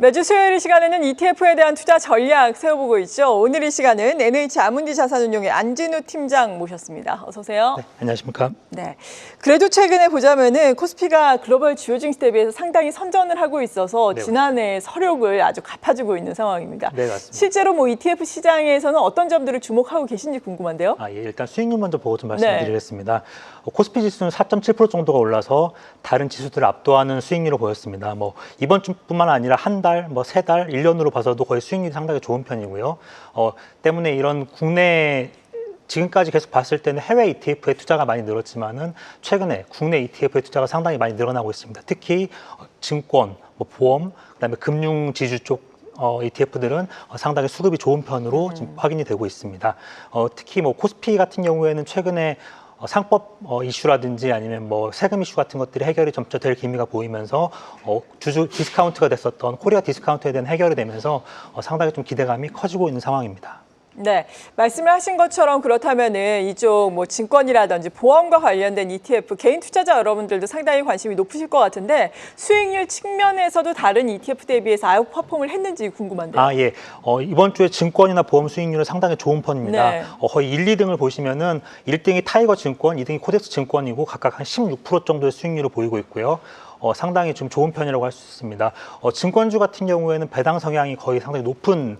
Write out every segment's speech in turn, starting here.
매주 수요일 이 시간에는 ETF에 대한 투자 전략 세워보고 있죠. 오늘 이 시간은 NH 아문디 자산운용의 안진우 팀장 모셨습니다. 어서 오세요. 네, 안녕하십니까? 네. 그래도 최근에 보자면은 코스피가 글로벌 주요 증시 대비해서 상당히 선전을 하고 있어서 네, 지난해 서력을 아주 갚아주고 있는 상황입니다. 네, 맞습니다. 실제로 뭐 ETF 시장에서는 어떤 점들을 주목하고 계신지 궁금한데요. 예, 일단 수익률 먼저 보고 좀 말씀드리겠습니다. 코스피 지수는 4.7% 정도가 올라서 다른 지수들을 압도하는 수익률을 보였습니다. 이번 주뿐만 아니라 한 달, 세 달, 1년으로 봐서도 거의 수익률이 상당히 좋은 편이고요. 때문에 이런 국내 지금까지 계속 봤을 때는 해외 ETF에 투자가 많이 늘었지만은 최근에 국내 ETF의 투자가 상당히 많이 늘어나고 있습니다. 특히 증권, 보험, 그다음에 금융 지주 쪽 ETF들은 상당히 수급이 좋은 편으로 지금 확인이 되고 있습니다. 특히 코스피 같은 경우에는 최근에 상법 이슈라든지 아니면 세금 이슈 같은 것들이 해결이 점차 될 기미가 보이면서 주주 디스카운트가 됐었던 코리아 디스카운트에 대한 해결이 되면서 상당히 좀 기대감이 커지고 있는 상황입니다. 네, 말씀을 하신 것처럼 그렇다면은 이쪽 증권이라든지 보험과 관련된 ETF 개인 투자자 여러분들도 상당히 관심이 높으실 것 같은데 수익률 측면에서도 다른 ETF 대비해서 아웃퍼폼을 했는지 궁금한데요. 예. 이번 주에 증권이나 보험 수익률은 상당히 좋은 편입니다. 네. 거의 1, 2등을 보시면은 1등이 타이거 증권, 2등이 코덱스 증권이고 각각 한 16% 정도의 수익률을 보이고 있고요. 상당히 좀 좋은 편이라고 할 수 있습니다. 증권주 같은 경우에는 배당 성향이 거의 상당히 높은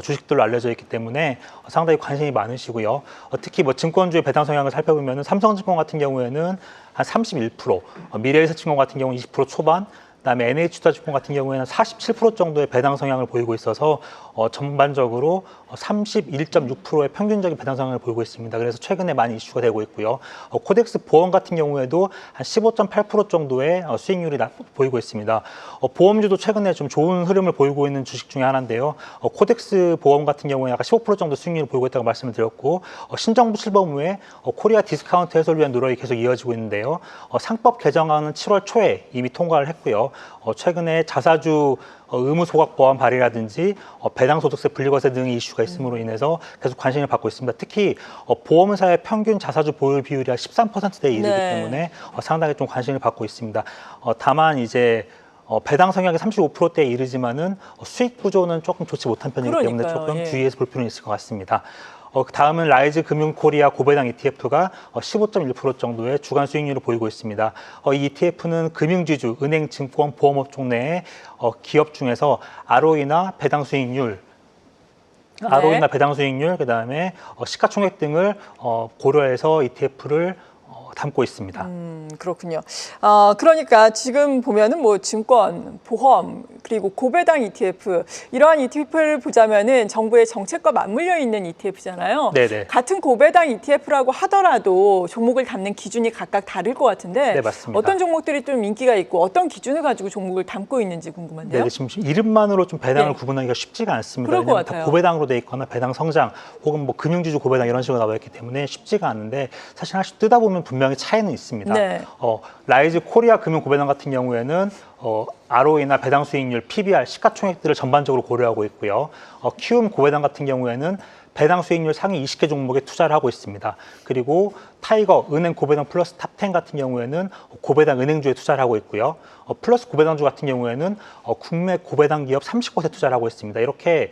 주식들로 알려져 있기 때문에 상당히 관심이 많으시고요. 특히 증권주의 배당 성향을 살펴보면 삼성증권 같은 경우에는 한 31%, 미래에셋증권 같은 경우는 20% 초반, 그다음에 NH투자증권 같은 경우에는 47% 정도의 배당 성향을 보이고 있어서 전반적으로 31.6%의 평균적인 배당 성향을 보이고 있습니다. 그래서 최근에 많이 이슈가 되고 있고요. 코덱스 보험 같은 경우에도 한 15.8% 정도의 수익률이 보이고 있습니다. 보험주도 최근에 좀 좋은 흐름을 보이고 있는 주식 중에 하나인데요. 코덱스 보험 같은 경우에 약간 15% 정도 수익률을 보이고 있다고 말씀을 드렸고 신정부 출범 후에 코리아 디스카운트 해소를 위한 노력이 계속 이어지고 있는데요. 상법 개정안은 7월 초에 이미 통과를 했고요. 최근에 자사주 의무 소각 보완 발의라든지 배당 소득세 분리과세 등의 이슈가 있음으로 인해서 계속 관심을 받고 있습니다. 특히 보험사의 평균 자사주 보유 비율이 한 13%대에 이르기 때문에 상당히 좀 관심을 받고 있습니다. 다만 이제 배당 성향이 35%대에 이르지만은 수익 구조는 조금 좋지 못한 편이기 때문에 조금 주의해서 볼 필요는 있을 것 같습니다. 다음은 라이즈 금융코리아 고배당 ETF가 15.1% 정도의 주간 수익률을 보이고 있습니다. 이 ETF는 금융지주, 은행, 증권, 보험업종 내의 기업 중에서 ROE나 배당 수익률, 그다음에 시가총액 등을 고려해서 ETF를 담고 있습니다. 그렇군요. 그러니까 지금 보면은 증권, 보험, 그리고 고배당 ETF 이러한 ETF를 보자면은 정부의 정책과 맞물려 있는 ETF잖아요. 네네. 같은 고배당 ETF라고 하더라도 종목을 담는 기준이 각각 다를 것 같은데 네, 맞습니다. 어떤 종목들이 좀 인기가 있고 어떤 기준을 가지고 종목을 담고 있는지 궁금한데요. 네, 지금 이름만으로 좀 배당을 구분하기가 쉽지가 않습니다. 그럴 것 왜냐하면 같아요. 다 고배당으로 돼 있거나 배당 성장 혹은 금융지주 고배당 이런 식으로 나와 있기 때문에 쉽지가 않은데 사실 하나씩 뜨다 보면 분명히 차이는 있습니다. 네. 라이즈 코리아 금융 고배당 같은 경우에는 ROE나 배당 수익률, PBR, 시가총액들을 전반적으로 고려하고 있고요. 키움 고배당 같은 경우에는 배당 수익률 상위 20개 종목에 투자를 하고 있습니다. 그리고 타이거 은행 고배당 플러스 탑10 같은 경우에는 고배당 은행주에 투자를 하고 있고요. 플러스 고배당주 같은 경우에는 국내 고배당 기업 30곳에 투자를 하고 있습니다. 이렇게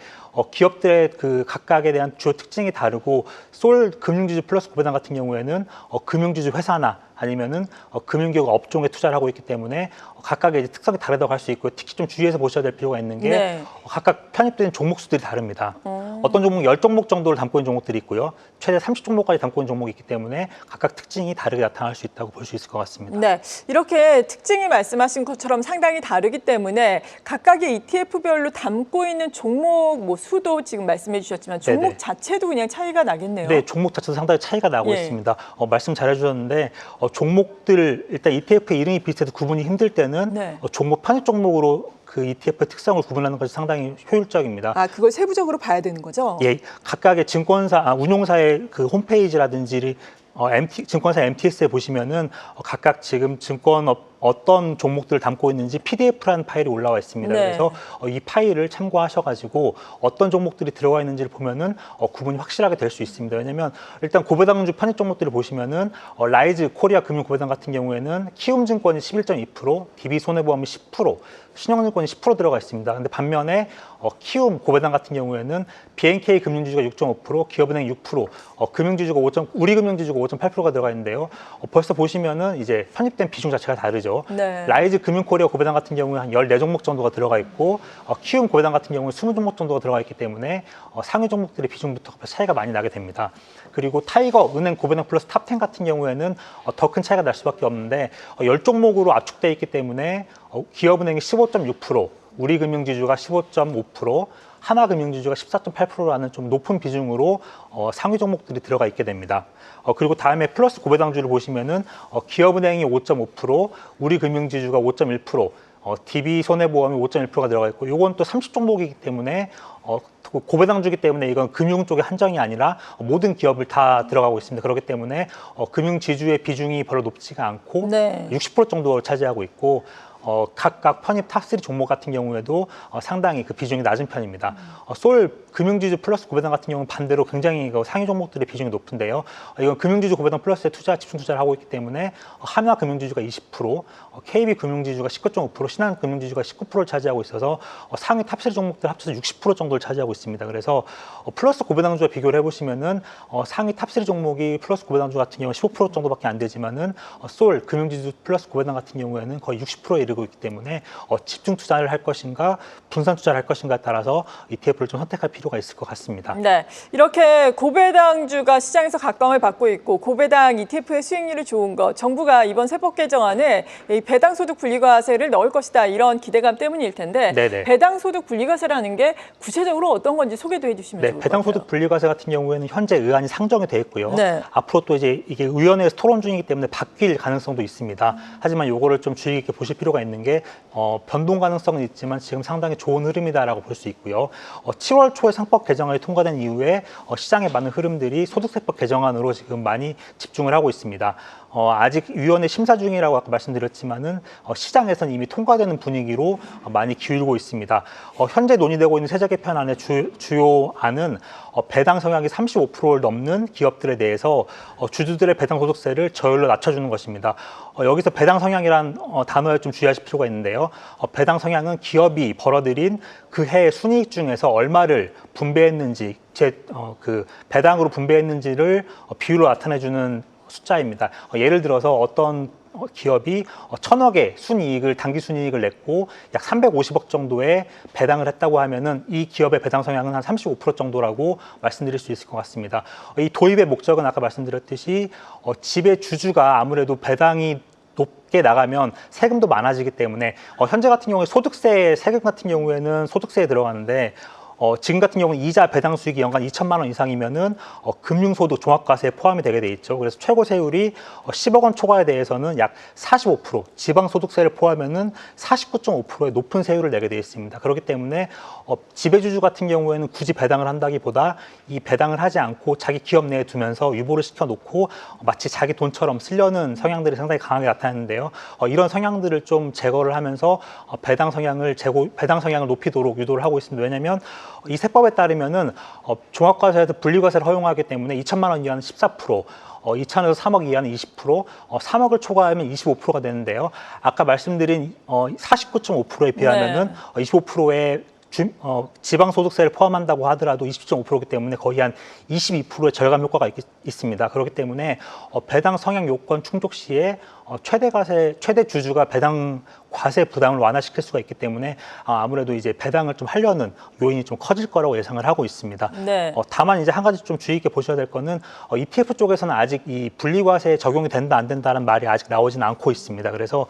기업들의 각각에 대한 주요 특징이 다르고 솔 금융지주 플러스 고배당 같은 경우에는 금융지주 회사나 아니면은 금융기업 업종에 투자를 하고 있기 때문에 각각의 이제 특성이 다르다고 할 수 있고요. 특히 좀 주의해서 보셔야 될 필요가 있는 게 각각 편입된 종목 수들이 다릅니다. 어떤 종목 10종목 정도를 담고 있는 종목들이 있고요. 최대 30종목까지 담고 있는 종목이 있기 때문에 각각 특징이 다르게 나타날 수 있다고 볼 수 있을 것 같습니다. 네, 이렇게 특징이 말씀하신 것처럼 상당히 다르기 때문에 각각의 ETF별로 담고 있는 종목 수도 지금 말씀해 주셨지만 종목 자체도 그냥 차이가 나겠네요. 네, 종목 자체도 상당히 차이가 나고 있습니다. 말씀 잘해 주셨는데 종목들 일단 ETF 이름이 비슷해서 구분이 힘들 때는 종목 편입 종목으로 ETF의 특성을 구분하는 것이 상당히 효율적입니다. 그걸 세부적으로 봐야 되는 거죠? 예, 각각의 운용사의 홈페이지라든지 증권사 MTS에 보시면은 각각 지금 증권 어떤 종목들을 담고 있는지 PDF라는 파일이 올라와 있습니다. 네. 그래서 이 파일을 참고하셔가지고 어떤 종목들이 들어가 있는지를 보면은 구분이 확실하게 될 수 있습니다. 왜냐하면 일단 고배당주 편입 종목들을 보시면은 라이즈 코리아 금융고배당 같은 경우에는 키움증권이 11.2%, DB손해보험이 10%, 신영증권이 10% 들어가 있습니다. 근데 반면에 키움 고배당 같은 경우에는 BNK 금융지주가 6.5%, 기업은행 6%, 금융지주가 우리금융지주가 5.8%가 들어가 있는데요. 벌써 보시면은 이제 편입된 비중 자체가 다르죠. 네. 라이즈 금융코리아 고배당 같은 경우에 한 14종목 정도가 들어가 있고 키움 고배당 같은 경우는 20종목 정도가 들어가 있기 때문에 상위 종목들의 비중부터 차이가 많이 나게 됩니다. 그리고 타이거 은행 고배당 플러스 탑10 같은 경우에는 더 큰 차이가 날 수밖에 없는데 10종목으로 압축되어 있기 때문에 기업은행이 15.6%, 우리금융지주가 15.5%, 하나금융지주가 14.8%라는 좀 높은 비중으로 상위 종목들이 들어가 있게 됩니다. 그리고 다음에 플러스 고배당주를 보시면은 기업은행이 5.5%, 우리금융지주가 5.1%, DB손해보험이 5.1%가 들어가 있고, 이건 또 30종목이기 때문에 고배당주기 때문에 이건 금융 쪽의 한정이 아니라 모든 기업을 다 들어가고 있습니다. 그렇기 때문에 금융지주의 비중이 별로 높지가 않고 네. 60% 정도 차지하고 있고, 각각 편입 탑3 종목 같은 경우에도 상당히 그 비중이 낮은 편입니다. 솔 금융지주 플러스 고배당 같은 경우는 반대로 굉장히 상위 종목들의 비중이 높은데요. 이건 금융지주 고배당 플러스에 집중 투자를 하고 있기 때문에 하나금융지주가 20%, KB금융지주가 19.5%, 신한금융지주가 19%를 차지하고 있어서 상위 탑3 종목들 합쳐서 60% 정도를 차지하고 있습니다. 그래서 플러스 고배당주와 비교를 해보시면은 상위 탑3 종목이 플러스 고배당주 같은 경우는 15% 정도밖에 안 되지만은 솔 금융지주 플러스 고배당 같은 경우에는 거의 60%에 이르고 있기 때문에 집중 투자를 할 것인가 분산 투자를 할 것인가에 따라서 ETF를 좀 선택할 필요가 있을 것 같습니다. 네, 이렇게 고배당주가 시장에서 각광을 받고 있고 고배당 ETF의 수익률이 좋은 것, 정부가 이번 세법 개정안에 이 배당소득 분리과세를 넣을 것이다 이런 기대감 때문일 텐데 네네. 배당소득 분리과세라는 게 구체적으로 어떤 건지 소개도 해주시면 네, 좋을 것 배당소득 같아요. 분리과세 같은 경우에는 현재 의안이 상정이 돼 있고요. 네. 앞으로 또 이제 이게 의원회에서 토론 중이기 때문에 바뀔 가능성도 있습니다. 하지만 이거를 좀 주의 깊게 보실 필요가 있는 게 변동 가능성은 있지만 지금 상당히 좋은 흐름이다라고 볼 수 있고요. 7월 초에 상법 개정안이 통과된 이후에 시장의 많은 흐름들이 소득세법 개정안으로 지금 많이 집중을 하고 있습니다. 아직 위원회 심사 중이라고 아까 말씀드렸지만은 시장에서는 이미 통과되는 분위기로 많이 기울고 있습니다. 현재 논의되고 있는 세제 개편안의 주요 안은 배당 성향이 35%를 넘는 기업들에 대해서 주주들의 배당 소득세를 저율로 낮춰주는 것입니다. 여기서 배당 성향이란 단어에 좀 주의하실 필요가 있는데요. 배당 성향은 기업이 벌어들인 그 해의 순이익 중에서 얼마를 분배했는지, 그 배당으로 분배했는지를 비율로 나타내주는 숫자입니다. 예를 들어서 어떤 기업이 1,000억의 순이익을 단기 순이익을 냈고 약 350억 정도의 배당을 했다고 하면은 이 기업의 배당 성향은 한 35% 정도라고 말씀드릴 수 있을 것 같습니다. 이 도입의 목적은 아까 말씀드렸듯이 지배 주주가 아무래도 배당이 높게 나가면 세금도 많아지기 때문에 현재 같은 경우에 소득세 세금 같은 경우에는 소득세에 들어가는데 지금 같은 경우는 이자 배당 수익이 연간 2천만 원 이상이면은 금융소득 종합과세에 포함이 되게 돼 있죠. 그래서 최고 세율이 10억 원 초과에 대해서는 약 45%, 지방소득세를 포함하면은 49.5%의 높은 세율을 내게 돼 있습니다. 그렇기 때문에 지배주주 같은 경우에는 굳이 배당을 한다기보다 이 배당을 하지 않고 자기 기업 내에 두면서 유보를 시켜놓고 마치 자기 돈처럼 쓰려는 성향들이 상당히 강하게 나타나는데요. 이런 성향들을 좀 제거를 하면서 배당 성향을 높이도록 유도를 하고 있습니다. 왜냐하면 이 세법에 따르면은 종합과세에서 분리과세를 허용하기 때문에 2천만 원 이하는 14%, 2천에서 3억 이하는 20%, 3억을 초과하면 25%가 되는데요. 아까 말씀드린 49.5%에 비하면은 25%의 지방소득세를 포함한다고 하더라도 20.5%이기 때문에 거의 한 22%의 절감 효과가 있습니다. 그렇기 때문에 배당 성향 요건 충족 시에 최대 주주가 배당 과세 부담을 완화시킬 수가 있기 때문에 아무래도 이제 배당을 좀 하려는 요인이 좀 커질 거라고 예상을 하고 있습니다. 네. 다만 이제 한 가지 좀 주의 있게 보셔야 될 거는 ETF 쪽에서는 아직 이 분리과세에 적용이 된다 안 된다는 말이 아직 나오지는 않고 있습니다. 그래서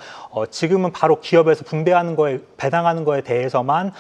지금은 바로 기업에서 분배하는 거에 배당하는 거에 대해서만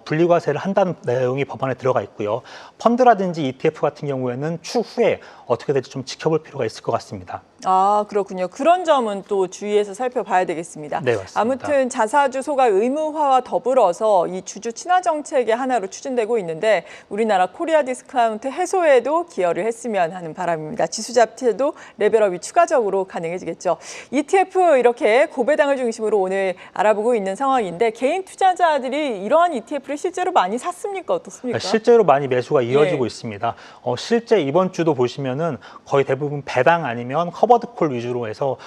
분리과세를 한다는 내용이 법안에 들어가 있고요. 펀드라든지 ETF 같은 경우에는 추후에 어떻게 될지 좀 지켜볼 필요가 있을 것 같습니다. 아, 그렇군요. 그런 점은 또 주의해서 살펴봐야 되겠습니다. 네, 맞습니다. 아무튼 자사주 소가 의무화와 더불어서 이 주주 친화 정책의 하나로 추진되고 있는데 우리나라 코리아 디스카운트 해소에도 기여를 했으면 하는 바람입니다. 지수 자체도 레벨업이 추가적으로 가능해지겠죠. ETF 이렇게 고배당을 중심으로 오늘 알아보고 있는 상황인데 개인 투자자들이 이러한 ETF를 실제로 많이 샀습니까? 어떻습니까? 실제로 많이 매수가 이어지고 예. 있습니다. 실제 이번 주도 보시면은 거의 대부분 배당 아니면 커버드 콜 위주로 해서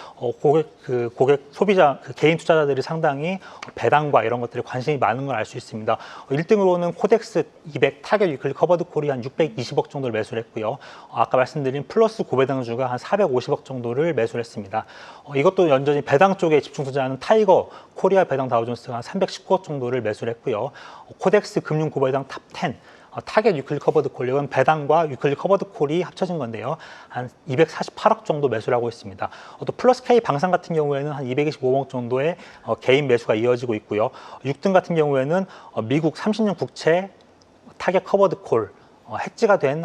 고객 소비자 개인 투자자들이 상당히 배당과 이런 것들에 관심이 많은 걸 알 수 있습니다. 1등으로는 코덱스 200 타겟 위클리 커버드 콜이 한 620억 정도를 매수를 했고요. 아까 말씀드린 플러스 고배당주가 한 450억 정도를 매수를 했습니다. 이것도 연전히 배당 쪽에 집중 투자하는 타이거 코리아 배당 다우존스가 한 319억 정도를 매수를 했고요. 코덱스 금융 고배당 탑 10 타겟 위클리 커버드 콜, 이건 배당과 위클리 커버드 콜이 합쳐진 건데요. 한 248억 정도 매수를 하고 있습니다. 또 플러스 K 방산 같은 경우에는 한 225억 정도의 개인 매수가 이어지고 있고요. 6등 같은 경우에는 미국 30년 국채 타겟 커버드 콜, 해지가 된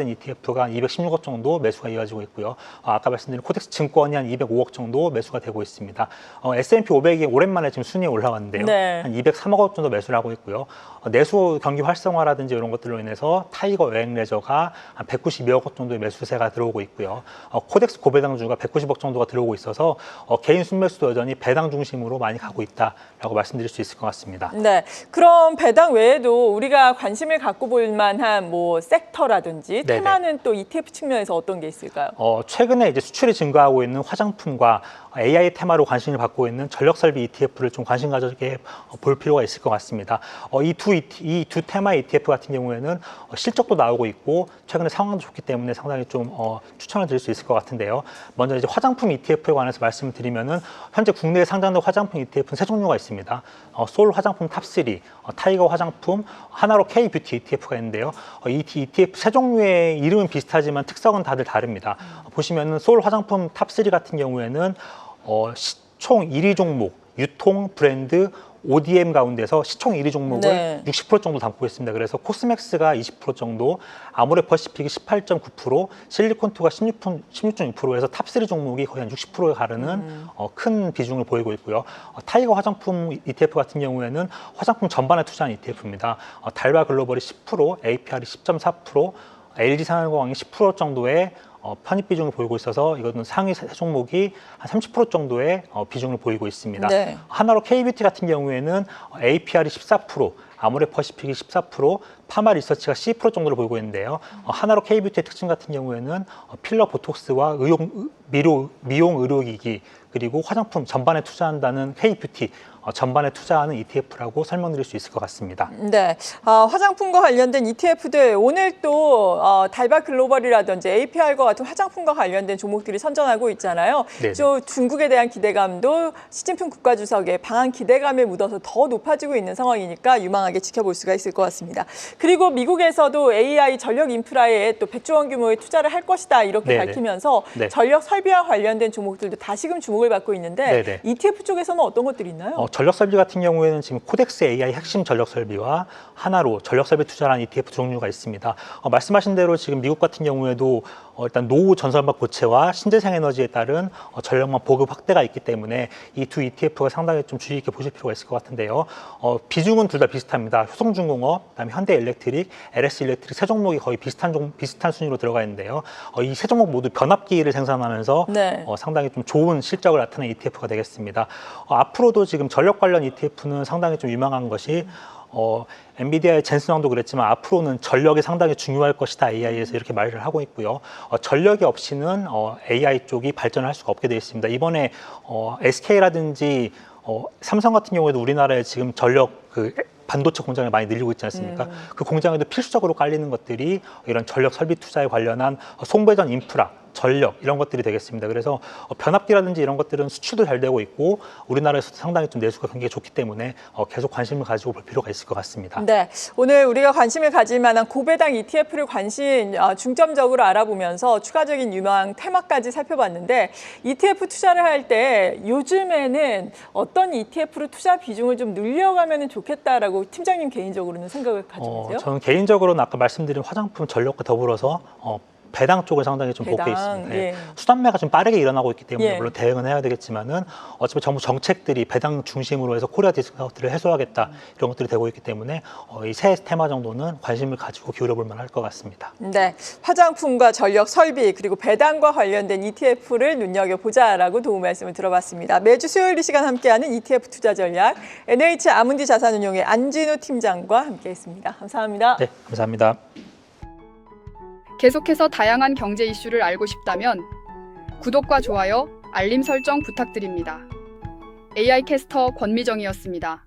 ETF가 한 216억 정도 매수가 이어지고 있고요. 아까 말씀드린 코덱스 증권이 한 205억 정도 매수가 되고 있습니다. S&P 500이 오랜만에 지금 순위에 올라왔는데요. 네. 한 203억 정도 매수를 하고 있고요. 내수 경기 활성화라든지 이런 것들로 인해서 타이거 여행 레저가 한 192억 정도의 매수세가 들어오고 있고요. 코덱스 고배당주가 190억 정도가 들어오고 있어서 개인 순매수도 여전히 배당 중심으로 많이 가고 있다라고 말씀드릴 수 있을 것 같습니다. 네, 그럼 배당 외에도 우리가 관심을 갖고 볼 만한 뭐 섹터라든지 네네. 테마는 또 ETF 측면에서 어떤 게 있을까요? 최근에 이제 수출이 증가하고 있는 화장품과 AI 테마로 관심을 받고 있는 전력 설비 ETF를 좀 관심 가지게 볼 필요가 있을 것 같습니다. 이 두 테마 ETF 같은 경우에는 실적도 나오고 있고 최근에 상황도 좋기 때문에 상당히 좀 추천을 드릴 수 있을 것 같은데요. 먼저 이제 화장품 ETF에 관해서 말씀을 드리면은 현재 국내에 상장된 화장품 ETF는 세 종류가 있습니다. 솔 화장품 탑3, 타이거 화장품, 하나로 K-뷰티 ETF가 있는데요. 이 ETF 세 종류의 이름은 비슷하지만 특성은 다들 다릅니다. 보시면은 솔 화장품 탑3 같은 경우에는 시총 1위 종목, 유통, 브랜드, ODM 가운데서 시총 1위 종목을 네. 60% 정도 담고 있습니다. 그래서 코스맥스가 20% 정도, 아모레퍼시픽이 18.9%, 실리콘투가 16.6%에서 탑3 종목이 거의 한 60%에 가르는 큰 비중을 보이고 있고요. 타이거 화장품 ETF 같은 경우에는 화장품 전반에 투자한 ETF입니다. 달바 글로벌이 10%, APR이 10.4%, LG 산업공학이 10% 정도의 편입 비중을 보이고 있어서 이것은 상위 세 종목이 한 30% 정도의 비중을 보이고 있습니다. 네. 하나로 K뷰티 같은 경우에는 APR이 14%, 아모레퍼시픽이 14%, 파마 리서치가 12% 정도를 보이고 있는데요. 하나로 K뷰티의 특징 같은 경우에는 필러 보톡스와 미용 의료기기 그리고 화장품 전반에 투자한다는 K뷰티 전반에 투자하는 ETF라고 설명드릴 수 있을 것 같습니다. 네, 화장품과 관련된 ETF들 오늘 또 달바 글로벌이라든지 APR과 같은 화장품과 관련된 종목들이 선전하고 있잖아요. 네네. 또 중국에 대한 기대감도 시진핑 국가주석의 방한 기대감에 묻어서 더 높아지고 있는 상황이니까 유망하게 지켜볼 수가 있을 것 같습니다. 그리고 미국에서도 AI 전력 인프라에 또 100조 원 규모의 투자를 할 것이다 이렇게 네네. 밝히면서 네. 전력 설비와 관련된 종목들도 다시금 주목을 받고 있는데 네네. ETF 쪽에서는 어떤 것들이 있나요? 전력 설비 같은 경우에는 지금 코덱스 AI 핵심 전력 설비와 하나로 전력 설비 투자라는 ETF 종류가 있습니다. 말씀하신 대로 지금 미국 같은 경우에도 일단 노후 전선막 고체와 신재생 에너지에 따른 전력망 보급 확대가 있기 때문에 이 두 ETF가 상당히 좀 주의 있게 보실 필요가 있을 것 같은데요. 비중은 둘 다 비슷합니다. 효성중공업, 그다음에 현대일렉트릭, LS일렉트릭 세 종목이 거의 비슷한 순위로 들어가 있는데요. 이 세 종목 모두 변압기를 생산하면서 네. 상당히 좀 좋은 실적을 나타낸 ETF가 되겠습니다. 앞으로도 지금 전력 관련 ETF는 상당히 좀 유망한 것이 엔비디아의 젠슨 왕도 그랬지만 앞으로는 전력이 상당히 중요할 것이다 AI에서 이렇게 말을 하고 있고요. 전력이 없이는 AI 쪽이 발전할 수가 없게 되어 있습니다. 이번에 SK라든지 삼성 같은 경우에도 우리나라에 지금 전력 반도체 공장을 많이 늘리고 있지 않습니까? 그 공장에도 필수적으로 깔리는 것들이 이런 전력 설비 투자에 관련한 송배전 인프라, 전력 이런 것들이 되겠습니다. 그래서 변압기라든지 이런 것들은 수출도 잘 되고 있고 우리나라에서도 상당히 좀 내수가 경기가 좋기 때문에 계속 관심을 가지고 볼 필요가 있을 것 같습니다. 네, 오늘 우리가 관심을 가질 만한 고배당 ETF를 중점적으로 알아보면서 추가적인 유망 테마까지 살펴봤는데 ETF 투자를 할 때 요즘에는 어떤 ETF로 투자 비중을 좀 늘려가면 좋겠다라고 팀장님 개인적으로는 생각을 가지고 계세요? 저는 개인적으로는 아까 말씀드린 화장품 전력과 더불어서 배당 쪽을 상당히 좀 보고 배당, 있습니다. 예. 수단매가 좀 빠르게 일어나고 있기 때문에 예. 물론 대응은 해야 되겠지만은 어차피 정부 정책들이 배당 중심으로 해서 코리아 디스카운트를 해소하겠다 이런 것들이 되고 있기 때문에 이 세 테마 정도는 관심을 가지고 기울여볼 만할 것 같습니다. 네, 화장품과 전력, 설비 그리고 배당과 관련된 ETF를 눈여겨보자라고 도움 말씀을 들어봤습니다. 매주 수요일 이 시간 함께하는 ETF 투자 전략 NH 아문디 자산운용의 안진우 팀장과 함께했습니다. 감사합니다. 네, 감사합니다. 계속해서 다양한 경제 이슈를 알고 싶다면 구독과 좋아요, 알림 설정 부탁드립니다. AI 캐스터 권미정이었습니다.